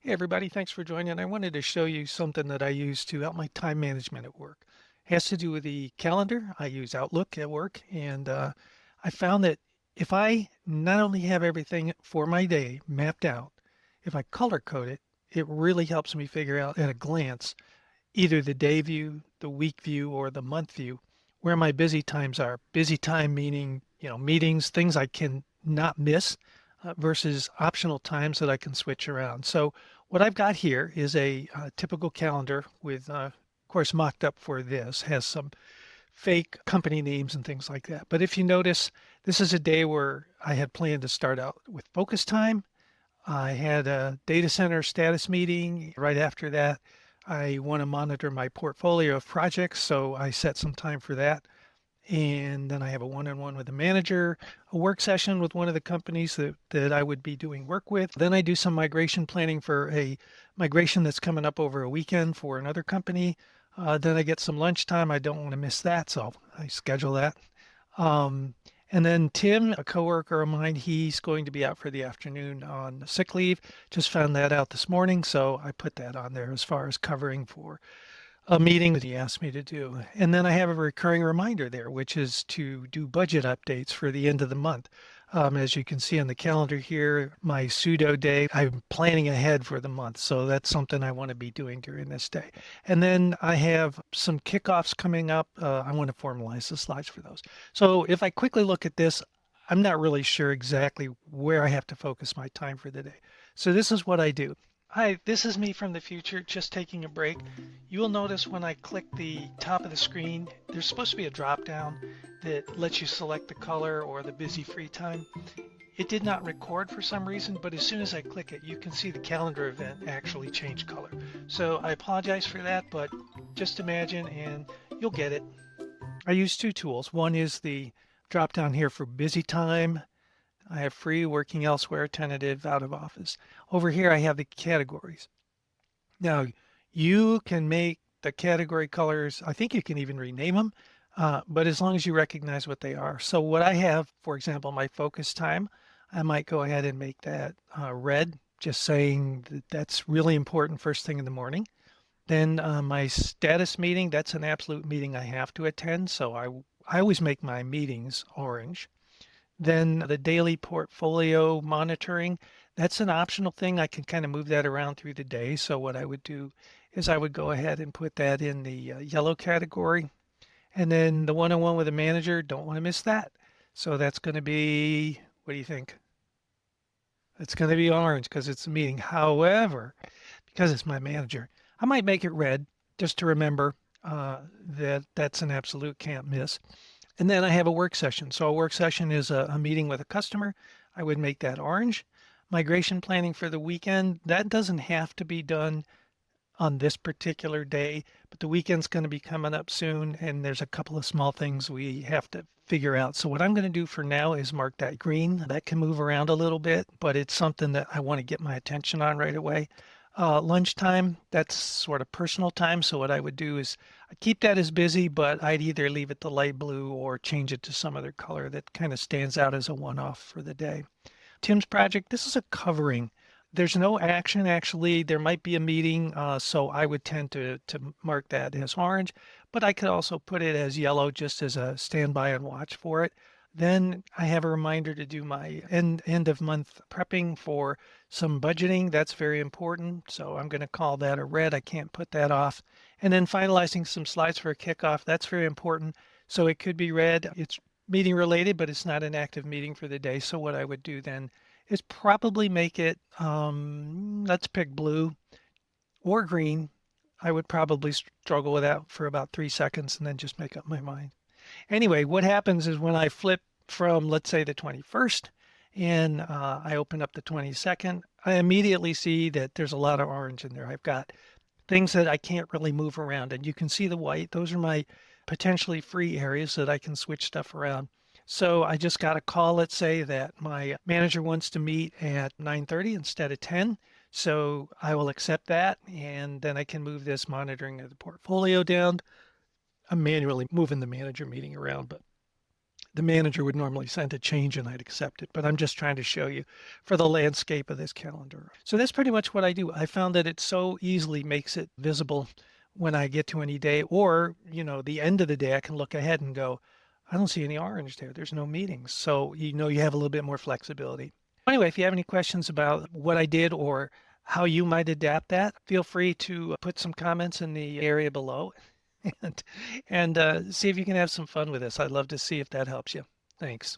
Hey everybody, thanks for joining. I wanted to show you something that I use to help my time management at work. It has to do with the calendar. I use Outlook at work, and I found that if I not only have everything for my day mapped out, if I color code it, it really helps me figure out at a glance either the day view, the week view, or the month view where my busy times are. Busy time meaning, meetings, things I can not miss versus optional times that I can switch around. So what I've got here is a typical calendar with, of course, mocked up for this, has some fake company names and things like that. But if you notice, this is a day where I had planned to start out with focus time. I had a data center status meeting. Right after that, I want to monitor my portfolio of projects, so I set some time for that. And then I have a one-on-one with the manager, a work session with one of the companies that I would be doing work with. Then I do some migration planning for a migration that's coming up over a weekend for another company. Then I get some lunchtime. I don't want to miss that, so I schedule that. Um, and then Tim, a coworker of mine, he's going to be out for the afternoon on sick leave. Just found that out this morning, so I put that on there as far as covering for a meeting that he asked me to do. And then I have a recurring reminder there, which is to do budget updates for the end of the month. As you can see on the calendar here, my pseudo day, I'm planning ahead for the month. So that's something I want to be doing during this day. And then I have some kickoffs coming up. I want to formalize the slides for those. So if I quickly look at this, I'm not really sure exactly where I have to focus my time for the day. So this is what I do. Hi, this is me from the future, just taking a break. You will notice when I click the top of the screen, there's supposed to be a drop down that lets you select the color or the busy free time. It did not record for some reason, but as soon as I click it, you can see the calendar event actually change color. So I apologize for that, but just imagine and you'll get it. I use two tools. One is the drop down here for busy time. I have free, working elsewhere, tentative, out of office. Over here, I have the categories. Now, you can make the category colors, I think you can even rename them, but as long as you recognize what they are. So what I have, for example, my focus time, I might go ahead and make that red, just saying that that's really important first thing in the morning. Then my status meeting, that's an absolute meeting I have to attend. So I always make my meetings orange. Then the daily portfolio monitoring, that's an optional thing. I can kind of move that around through the day. So what I would do is I would go ahead and put that in the yellow category. And then the one-on-one with the manager, don't want to miss that. So that's going to be, what do you think? It's going to be orange because it's a meeting. However, because it's my manager, I might make it red just to remember that that's an absolute can't miss. And then I have a work session. So a work session is a meeting with a customer. I would make that orange. Migration planning for the weekend, that doesn't have to be done on this particular day, but the weekend's going to be coming up soon, and there's a couple of small things we have to figure out. So what I'm going to do for now is mark that green. That can move around a little bit, but it's something that I want to get my attention on right away. Lunchtime, that's sort of personal time. So what I would do is I keep that as busy, but I'd either leave it the light blue or change it to some other color that kind of stands out as a one-off for the day. Tim's project, this is a covering. There's no action actually. There might be a meeting, so I would tend to mark that as orange, but I could also put it as yellow just as a standby and watch for it. Then I have a reminder to do my end of month prepping for some budgeting. That's very important. So I'm going to call that a red. I can't put that off. And then finalizing some slides for a kickoff. That's very important. So it could be red. It's meeting related, but it's not an active meeting for the day. So what I would do then is probably make it, let's pick blue or green. I would probably struggle with that for about 3 seconds and then just make up my mind. Anyway, what happens is when I flip from, let's say, the 21st and I open up the 22nd, I immediately see that there's a lot of orange in there. I've got things that I can't really move around, and you can see the white. Those are my potentially free areas that I can switch stuff around. So I just got a call, let's say that my manager wants to meet at 9:30 instead of 10. So I will accept that, and then I can move this monitoring of the portfolio down. I'm manually moving the manager meeting around, but the manager would normally send a change and I'd accept it, but I'm just trying to show you for the landscape of this calendar. So that's pretty much what I do. I found that it so easily makes it visible when I get to any day or, the end of the day, I can look ahead and go, I don't see any orange there. There's no meetings. So, you have a little bit more flexibility. Anyway, if you have any questions about what I did or how you might adapt that, feel free to put some comments in the area below and see if you can have some fun with this. I'd love to see if that helps you. Thanks.